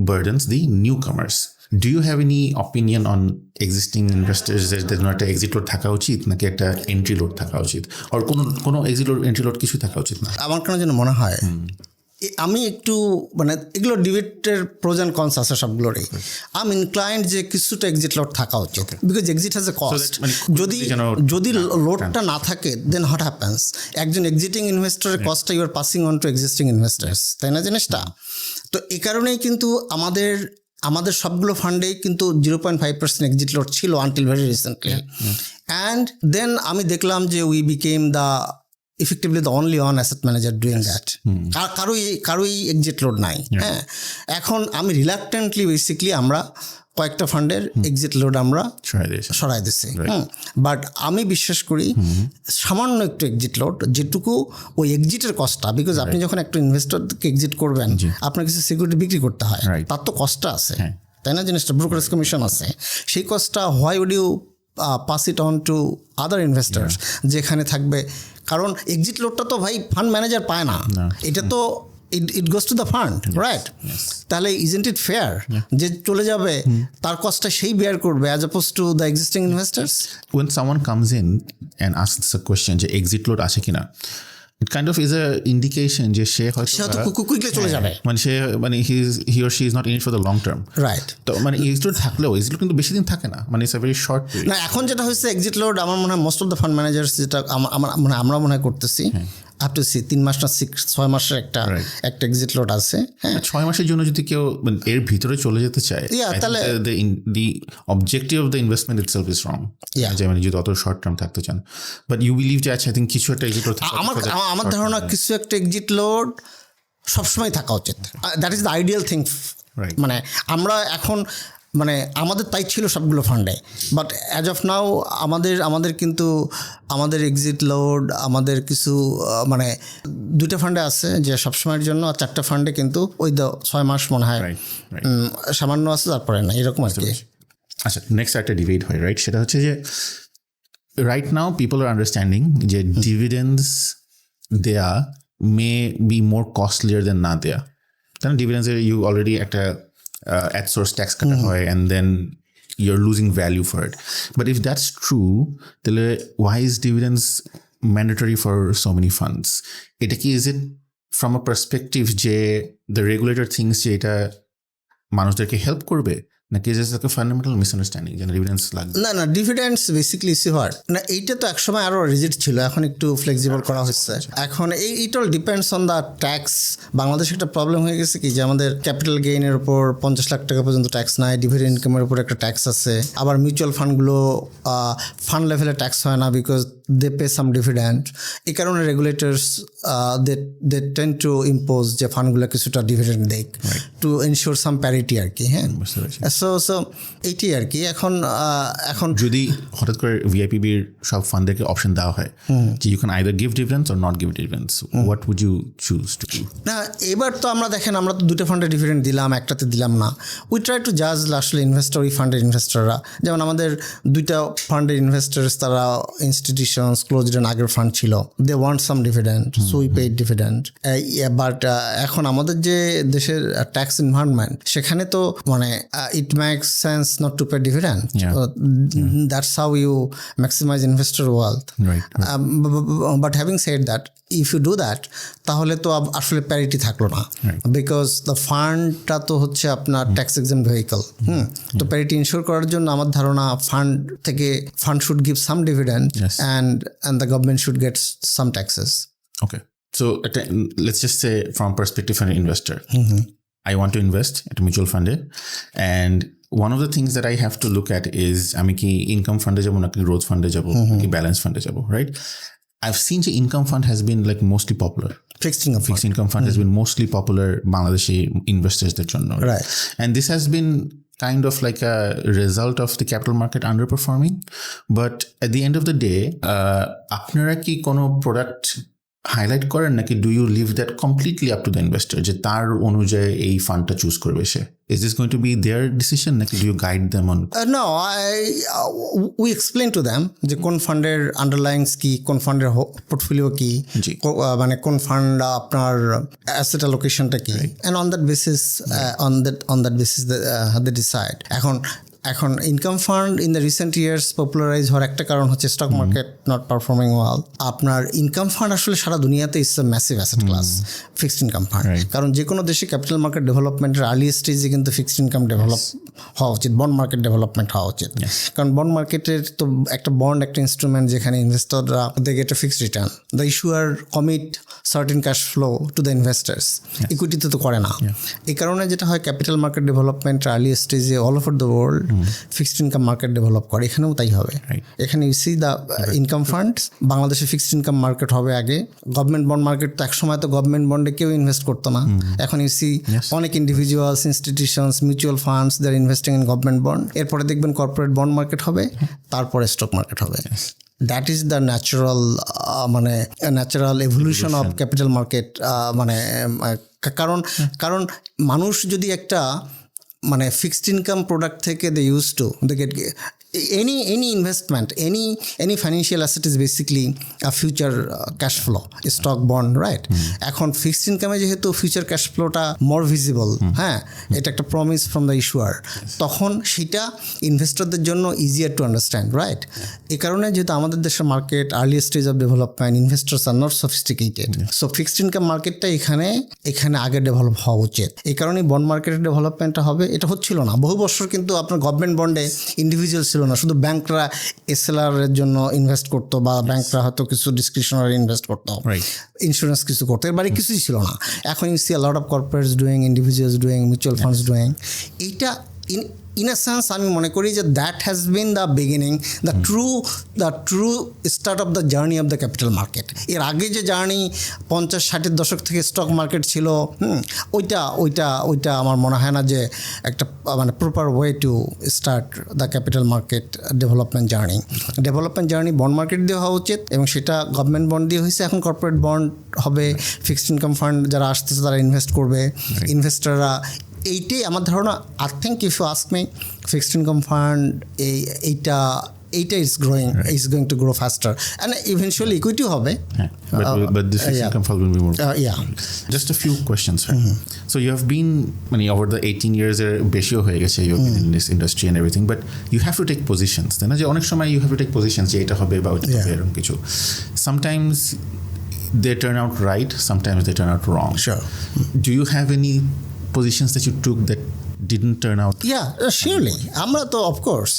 burdens the newcomers. Do you have any opinion on existing investors that not একটা exit load থাকা উচিত নাকি একটা entry load থাকা উচিত, আর কোনো exit load entry load কিছু থাকা উচিত না? আমার কেন যেন মনে হয় আমি একটু মানে এগুলো ডিবেটের প্রোজ অ্যান্ড কনস আছে সবগুলোরই। আই এম ইনক্লাইন্ড যে কিছুটা এক্সিট লোড থাকা উচিত, because exit has a cost. যদি লোডটা না থাকে দেন হোয়াট হ্যাপেন্স, একজন এক্সিটিং ইনভেস্টরের কস্টটা you are passing on to existing investors, তাই না জিনিসটা? তো এই কারণেই কিন্তু আমাদের সবগুলো ফান্ডেই কিন্তু 0.5% এক্সিট লোড ছিল until very recently. And then আমি দেখলাম যে we became the effectively the only on asset manager doing that. কারোই এক্সিট লোড নাই। হ্যাঁ, এখন আমি রিলাক্টেন্টলি বেসিক্যালি আমরা কয়েকটা ফান্ডের এক্সিট লোড আমরা সরাই দিচ্ছি। বাট আমি বিশ্বাস করি সামান্য একটু এক্সিট লোড, যেটুকু ওই এক্সিটের কস্টটা, বিকজ আপনি যখন একটা ইনভেস্টরকে এক্সিট করবেন আপনার কিছু সিকিউরিটি বিক্রি করতে হয়, তার তো কস্টটা আছে, তাই না জিনিসটা? ব্রোকারেজ কমিশন আছে, সেই কস্টটা why would you pass it on to other investors যেখানে থাকবে? কারণ এক্সিট লোডটা তো ভাই ফান্ড ম্যানেজার পায় না, এটা তো it goes to the fund, right? তাহলে ইজন্ট ইট ফেয়ার যে চলে যাবে তার কস্টটা সেই বেয়ার করবে as oppose to the existing investors? When someone comes in and asks a question যে এক্সিট লোড আছে কিনা, it kind of is a indication যে সে হয়তো কুইকলি চলে যাবে, মানে সে মানে he or she is not in it for the long term, right? তো মানে এক্সিট লোড থাকলেও এক্সিট লোড কিন্তু বেশি দিন থাকে না, মানে it's a very short period. না, এখন যেটা হচ্ছে এক্সিট লোড আমার মনে হয় most of the fund managers, যেটা আমরা মনে হয় করতেছি, আপ টু 3 মাস না 6 মাসের একটা এক্সিট লোড আছে। হ্যাঁ, 6 মাসের জন্য যদি কেউ এর ভিতরে চলে যেতে চায়, তাহলে the objective of the investment itself is wrong. যে মানে যদি অত শর্ট টার্ম থাকতে চান, বাট ইউ বিলিভ যে আচ্ছা আই থিঙ্ক কিছু একটা এক্সিট লোড আমার ধারণা কিছু একটা এক্সিট লোড সবসময় থাকা উচিত। That is the ideal thing. মানে আমরা এখন মানে আমাদের তাই ছিল সবগুলো ফান্ডে, বাট অ্যাজ অফ নাও আমাদের কিন্তু আমাদের এক্সিট লোড আমাদের কিছু মানে 2টা ফান্ডে আছে যে সবসময়ের জন্য, আর 4টা ফান্ডে কিন্তু ওই 6 মাস মনে হয় সামান্য আছে, তারপরে না, এরকম আর কি। আচ্ছা, নেক্সট একটা ডিবেট হয়, রাইট? সেটা হচ্ছে যে রাইট নাও পিপল আর আন্ডারস্ট্যান্ডিং যে ডিভিডেন্ডস দেয়া মে বি মোর কস্টলিয়ার দেন না দেয়া। কারণ ডিভিডেন্ডস ইউ অলরেডি একটা at source tax কাটা হয়, and then you're losing value for it. But if that's true, then why is dividends mandatory for so many funds? Is it from a perspective যে the regulator thinks যে এটা মানুষদেরকে help করবে, নাকি just একটা fundamental misunderstanding যে ডিভিডেন্ডস লাগবে? না ডিভিডেন্ডস বেসিক্যালি সিভার না, এইটা তো একসময় আরও রিজিড ছিল, এখন একটু ফ্লেক্সিবল করা হচ্ছে। এখন ইট all depends on the tax. বাংলাদেশে একটা প্রবলেম হয়ে গেছে কি যে আমাদের ক্যাপিটাল গেইনের উপর 50 লাখ টাকা পর্যন্ত ট্যাক্স নাই, ডিভিডেন্ড ইনকামের উপর একটা ট্যাক্স আছে, আবার মিউচুয়াল ফান্ডগুলো ফান্ড লেভেলে ট্যাক্স হয় না because they pay some dividend. এই কারণে regulators they tend to impose যে ফান্ডগুলো কিছুটা ডিভিডেন্ড দেয় টু এনশিওর সাম প্যারিটি আর কি। হ্যাঁ, সো এইটি আর কি। এখন যদি হঠাৎ করে ভিআইপিবির সব ফান্ডদেরকে অপশন দেওয়া হয় যে you can either give dividends or not give dividends, what would you choose to do? না, এবার তো আমরা দেখেন আমরা তো 2টা ফান্ডে ডিভিডেন্ড দিলাম, একটাতে দিলাম না। উই ট্রাই টু জাজ আসলে ইনভেস্টর, ওই ফান্ডের ইনভেস্টররা, যেমন আমাদের 2টা ফান্ডের ইনভেস্টার্স তারা ইনস্টিটিউশনস ক্লোজড এন্ড আগের ফান্ড ছিল, they want some dividend, so we paid dividend. But এখন আমাদের যে দেশের ট্যাক্স এনভায়রনমেন্ট, সেখানে তো মানে it makes sense not to pay dividend. That's how you maximise investor wealth. But having said that, if you do that, তাহলে তো আসলে প্যারিটি থাকলো না, বিকজ দ্য ফান্ডটা তো হচ্ছে আপনার ট্যাক্স এক্সাম ভেহিকল। তো প্যারিটি ইনশিওর করার জন্য আমার ধারণা fund should give some dividend and the government should get some taxes. Okay, so let's just say from perspective of an investor, I want to invest at a mutual fund, and one of the things that I have to look at is আমি কি income fund যাব নাকি growth fund যাব নাকি balance fund যাব, right? I've seen the income fund has been like mostly popular. Fixed income fund has been mostly popular Bangladeshi investors দের জন্য, right? And this has been kind of like a result of the capital market underperforming. But at the end of the day, আপনারা কি কোনো product highlight করেন নাকি do you leave that completely up to the investor যে তার অনুযায়ী এই ফান্ডটা choose করবে সে? Is this going to be their decision? নাকি do you guide them on? No, we explain to them যে কোন ফান্ডের আন্ডারলাইংস কি, কোন ফান্ডের পোর্টফোলিও কি, মানে কোন ফান্ড আপনার অ্যাসেট অ্যালোকেশনটা কি, and on that basis they decide. এখন income fund in the recent years popularise হওয়ার একটা কারণ হচ্ছে stock market not performing well. আপনার ইনকাম ফান্ড আসলে সারা দুনিয়াতে it's a massive asset class, fixed income fund. কারণ যে কোনো দেশে ক্যাপিটাল মার্কেট ডেভেলপমেন্টের আর্লি স্টেজে কিন্তু ফিক্সড ইনকাম ডেভেলপ হওয়া উচিত, বন্ড মার্কেট ডেভেলপমেন্ট হওয়া উচিত। কারণ বন্ড মার্কেটের তো একটা বন্ড একটা ইনস্ট্রুমেন্ট যেখানে ইনভেস্টররা they get a fixed return, the issuer commit certain cash flow to the investors. ইকুইটিতে তো করে না। এই কারণে যেটা হয় ক্যাপিটাল মার্কেট ডেভেলপমেন্ট আর্লি স্টেজে all over the world fixed income market develop করে, এখানেও তাই হবে। এখানে you see the income funds, বাংলাদেশে ফিক্সড ইনকাম মার্কেট হবে আগে, গভর্নমেন্ট বন্ড মার্কেট তো একসময় তো গভর্নমেন্ট বন্ডে কেউ ইনভেস্ট করতো না, এখন ইউ সি অনেক individuals, institutions, mutual funds they are investing in government bond. এরপরে দেখবেন কর্পোরেট বন্ড মার্কেট হবে, তারপরে স্টক মার্কেট হবে। That is the natural evolution of capital market. মানে কারণ মানুষ যদি একটা মানে ফিক্সড ইনকাম প্রোডাক্ট থেকে they use to they get any investment, any financial asset is basically a future cash flow, stock, bond, right? এখন fixed ইনকামে যেহেতু future cash ফ্লোটা মোর visible, হ্যাঁ, এটা একটা প্রমিস ফ্রম দ্য ইস্যুয়ার, তখন সেটা ইনভেস্টরদের জন্য ইজিয়ার টু আন্ডারস্ট্যান্ড, রাইট? এই কারণে যেহেতু আমাদের দেশের market early stage of development, investors are not sophisticated, so fixed income মার্কেটটা এখানে আগে ডেভেলপ হওয়া উচিত। এই কারণেই বন্ড মার্কেটের ডেভেলপমেন্টটা হবে, এটা হচ্ছিল না বহু বছর। কিন্তু আপনার গভর্নমেন্ট বন্ডে ইন্ডিভিজুয়াল ছিল না, শুধু ব্যাংকরা এসএলআর এর জন্য ইনভেস্ট করতো বা ব্যাংকরা হয়তো কিছু ডিসক্রিপশনারি ইনভেস্ট করতো, ইন্স্যুরেন্স কিছু করতো, এর বাইরে কিছুই ছিল না। এখন you see a lot of corporates doing, individuals doing, mutual funds doing. এইটা in a sense আমি মনে করি যে that has been the beginning, the true start of the journey of the capital market. এর আগে যে জার্নি 50-60-এর দশক থেকে স্টক মার্কেট ছিল, ওইটা আমার মনে হয় না যে একটা মানে proper way to start the capital market development journey bond market দিয়ে হওয়া উচিত, এবং সেটা গভর্নমেন্ট বন্ড দিয়ে হয়েছে। এখন কর্পোরেট বন্ড হবে, ফিক্সড ইনকাম ফান্ড যারা আসতেছে তারা ইনভেস্ট করবে, ইনভেস্টাররা। এইটাই আমার ধারণা। I think if you ask me, fixed income fund এইটা is growing, is going to grow faster, and eventually equity হবে. But this fixed income fund will be more. Just a few questions. So you have been over the 18 years বেশিও হয়ে গেছে, you have been in this industry and everything, but you have to take positions. তাই না, যে অনেক সময় you have to take positions যে এটা হবে বা ওটা হবে এরকম কিছু. Sometimes they turn out right, sometimes they turn out wrong. Sure. Do you have any positions that you took that didn't turn out? Surely. আমরা তো of course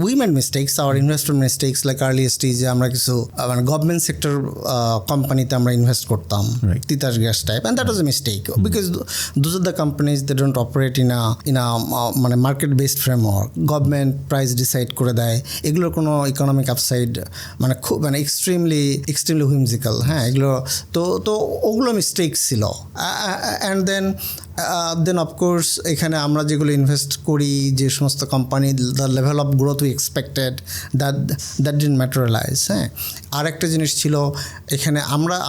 we made mistakes, our investment mistakes, like early stage আমরা কিছু মানে government sector কোম্পানিতে আমরা invest করতাম, Titas gas type, and that was a mistake because those are the companies that don't operate in a মানে market based framework. Government price decide করে দেয়, এগুলোর কোনো ইকোনমিক আপসাইড মানে খুব মানে এক্সট্রিমলি হুইমজিক্যাল। হ্যাঁ, এগুলো তো ওগুলো মিস্টেক ছিল। অ্যান্ড দেন অফকোর্স এখানে আমরা যেগুলো ইনভেস্ট করি, যে সমস্ত company, the level of growth we expected, that didn't materialise. হ্যাঁ, আরেকটা জিনিস ছিল এখানে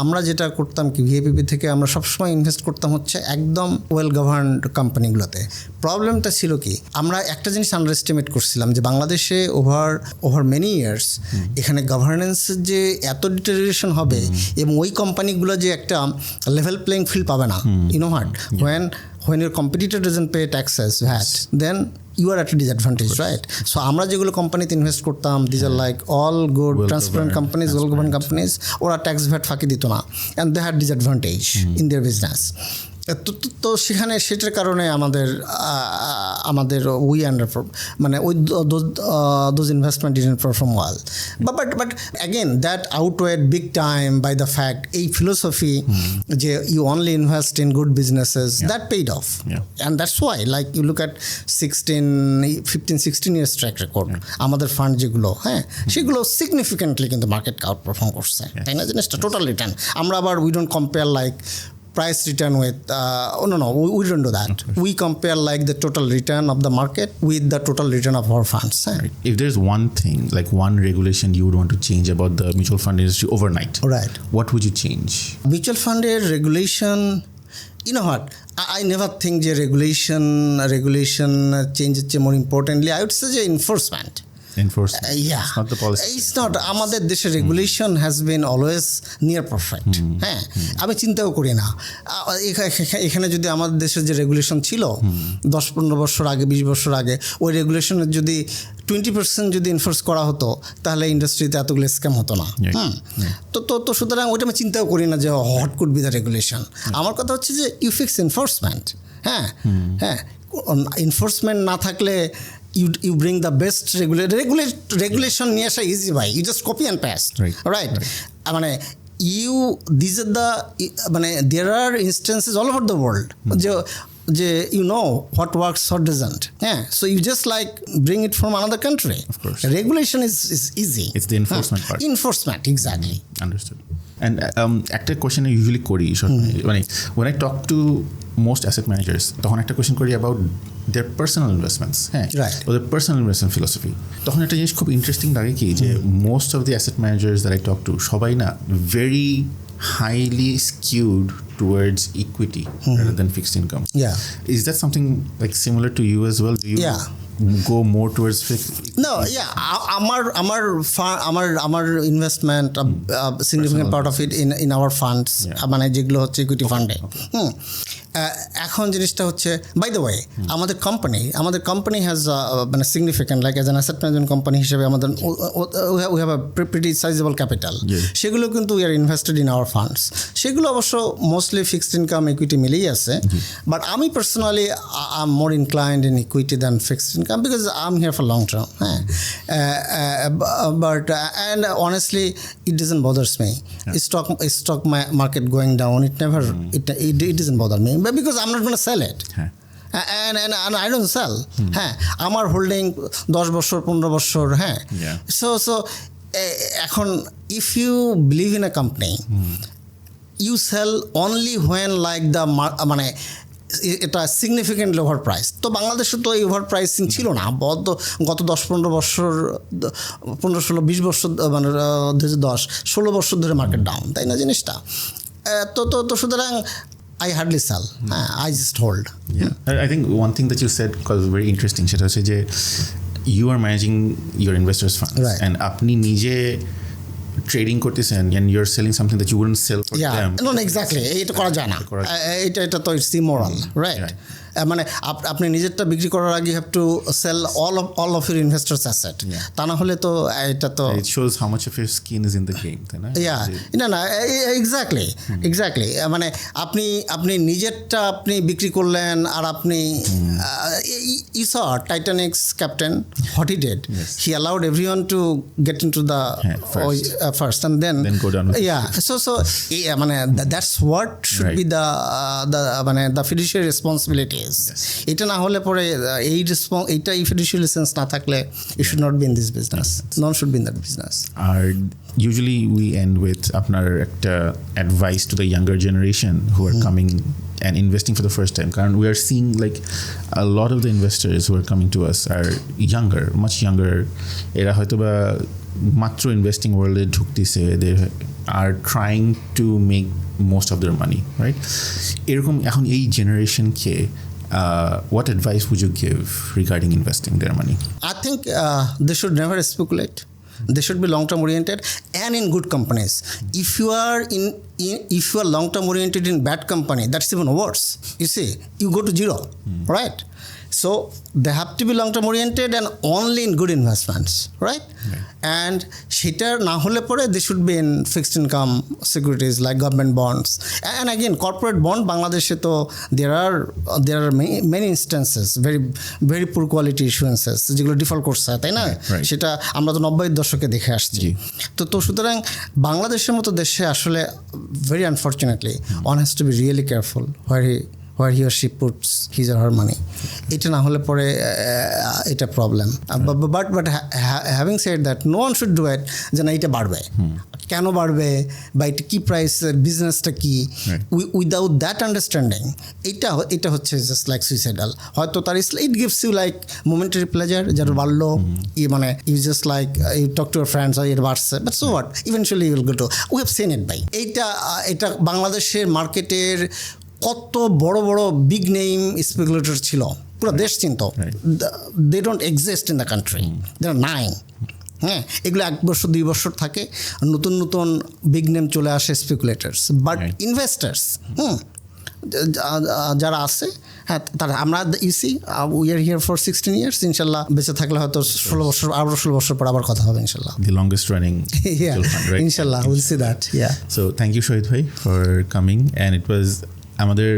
আমরা যেটা করতাম কি, ভিএপিপি থেকে আমরা সবসময় ইনভেস্ট করতাম হচ্ছে একদম ওয়েল গভর্নড কোম্পানিগুলোতে। প্রবলেমটা ছিল কি, আমরা একটা জিনিস আন্ডার এস্টিমেট করছিলাম যে বাংলাদেশে ওভার মেনি ইয়ার্স এখানে গভর্নেন্সের যে এত ডিটেরিয়েশন হবে এবং ওই কোম্পানিগুলো যে একটা লেভেল প্লেইং ফিল্ড পাবে না। You know what, when your competitor doesn't pay taxes, VAT, then you are at a disadvantage, right? So আমরা যেগুলো কোম্পানিতে ইনভেস্ট করতাম, these are like all good transparent companies, well governed companies, ওরা tax VAT ফাঁকি দিত না, and they had disadvantage in their business. তো সেখানে সেটার কারণে আমাদের উই আন্ডার মানে ওই those investment didn't perform well, but again that outweighed big time by the fact এই ফিলোসফি যে you only invest in good businesses, that paid off, and that's why like you look at 15-16 years track record আমাদের fund যেগুলো, হ্যাঁ, সেগুলো significantly কিন্তু মার্কেটকে out perform করছে, তাই না? জিনিসটা টোটাল রিটার্ন আমরা আবার we don't compare like price return with no, we don't do that. We compare like the total return of the market with the total return of our funds. Right. If there's one thing, like one regulation you would want to change about the mutual fund industry overnight, right, what would you change? Mutual fund regulation, you know what, I never think the regulation changes more importantly. I would say the enforcement. It's not the policy. It's not. আমাদের দেশের regulation has been always near perfect. হ্যাঁ, আমি চিন্তাও করি না এখানে যদি আমাদের দেশের যে রেগুলেশন ছিল 10-15 বছর আগে, 20 বছর আগে, ওই রেগুলেশনের যদি 20% যদি এনফোর্স করা হতো তাহলে ইন্ডাস্ট্রিতে এতগুলো স্ক্যাম হতো না। তো সুতরাং ওইটা আমি চিন্তাও করি না যে what could be the regulation. আমার কথা হচ্ছে যে ইউ ফিক্স এনফোর্সমেন্ট। হ্যাঁ, এনফোর্সমেন্ট না থাকলে you bring the best regulation নিয়ে আসা easy ভাই, you just copy and paste, right? মানে these are the মানে there are instances all over the world যে you know what works, what doesn't. Yeah, so you just like bring it from another country. Of course, regulation is easy. It's the enforcement part. Enforcement, exactly. Understood. And একটা question I usually করি মানে when I talk to most asset managers, তখন একটা question করি about their personal investments, হ্যাঁ, or their personal investment philosophy. তখন একটা জিনিস খুব ইন্টারেস্টিং লাগে কি যে most of the asset managers that I talk to সবাই না very highly skewed towards equity rather than fixed income. Yeah. Is that something like similar to you as well? Do you go more towards fixed? No, আমার investment significant part of it in our funds, মানে যেগুলো হচ্ছে equity ফান্ডে। এখন জিনিসটা হচ্ছে by the way আমাদের company has মানে significant like as an asset management company হিসেবে আমাদের we have a pretty sizeable capital, সেগুলো কিন্তু we are invested in our funds, সেগুলো অবশ্য মোস্টলি ফিক্সড ইনকাম ইকুইটি মিলেই আছে, বাট আমি personally I am more inclined in equity than fixed income because I am here for long term, হ্যাঁ, but and honestly it doesn't bothers me stock market going down, it never it doesn't bother me because I'm not going to sell it. And I don't sell. হ্যাঁ, আমার holding 10 বছর 15 বছর, হ্যাঁ, so এখন if you believe in a company you sell only when like the মানে এটা significantly over price. তো বাংলাদেশে তো এই ওভার প্রাইসিং ছিল না গত 10-15 বছর, 15-16-20 বছর, মানে 2010-16 বছর ধরে মার্কেট ডাউন, তাই না জিনিসটা? তো সুতরাং I hardly sell. I just hold. Yeah. I think one thing that you said was very interesting, সেটা হচ্ছে যে you are managing your investors' funds, right, and আপনি নিজে ট্রেডিং করতেছেন and you're selling something that you wouldn't sell for them. No, exactly. এটা করা যায় না, এটা তো ইটস ইমোরাল, রাইট? মানে আপনি নিজেরটা বিক্রি করার আগে have to sell all of your investors asset, তা না হলে তো এটা তো it shows how much of your skin is in the game, তাই না? না এক্স্যাক্টলি মানে আপনি নিজেরটা আপনি বিক্রি করলেন, আর আপনি you saw Titanic's captain what he did. He allowed everyone to get into the first and then go down with so মানে that's what should be the মানে the fiduciary responsibility. এটা না হলে পরে এইটা ফিডুশিয়ারি সেন্স না থাকলে you should not be in this business. None should be in that business. Usually we end with আপনার একটা advice to the younger generation who are coming and investing for the first time. কারণ we are seeing like a lot of the investors who are coming to us are younger, much younger. এরা হয়তো বা মাত্র investing ওয়ার্ল্ডে ঢুকতেছে, they are trying to make most of their money, right? এরকম এখন এই জেনারেশনকে what advice would you give regarding investing their money? I think they should never speculate. They should be long-term oriented and in good companies. If you are long-term oriented in bad company, that's even worse. You see, you go to zero, right? So they have to be long-term oriented and only in good investments, right? And সেটা না হলে পরে they should be in fixed income securities like government bonds. And again, corporate bond বাংলাদেশে তো there are many instances, very poor quality issuances যেগুলো default করছে, তাই না? সেটা আমরা তো 90-এর দশকে দেখে আসছি। তো সুতরাং বাংলাদেশের মতো দেশে আসলে very unfortunately one has to be really careful where he or she puts his or her money. এটা না হলে পরে এটা problem. But having said that no one should do it, যে না এটা বাড়বে, কেন বাড়বে বা এটা কী প্রাইস, বিজনেসটা কী, উইদাউট দ্যাট আন্ডারস্ট্যান্ডিং এটা হচ্ছে জাস্ট লাইক সুইসাইডাল। হয়তো তার it gives you like momentary pleasure, যার বাড়লো মানে you just like you talk to your friends, এর বাড়ছে, but so what, eventually you will go to we have seen it by. এটা বাংলাদেশের মার্কেটের কত বড় বড় বিগ নেম স্পেকুলেটর ছিল, পুরো দেশ চিনত, they don't exist in the country, they are knowing. হ্যাঁ, এগুলো 1 বছর 2 বছর থাকে, নতুন বিগ নেম চলে আসে স্পেকুলেটার্স, বাট ইনভেস্টার্স যারা আছে, হ্যাঁ, তারা আমরা EC we are here for 16 years, ইনশাল্লাহ বেঁচে থাকলে হয়তো 16 বছর, আরও 16 বছর পর আবার কথা হবে ইনশাল্লাহ। The longest running mutual fund, right? Inshallah, we'll see that. Yeah. So thank you Shohid bhai for coming, and it was আমাদের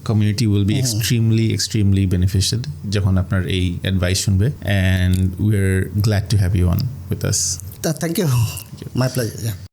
community will be extremely benefited যখন আপনার এই advice শুনবে, and we're glad to have you on with us. Thank you. My pleasure. Yeah.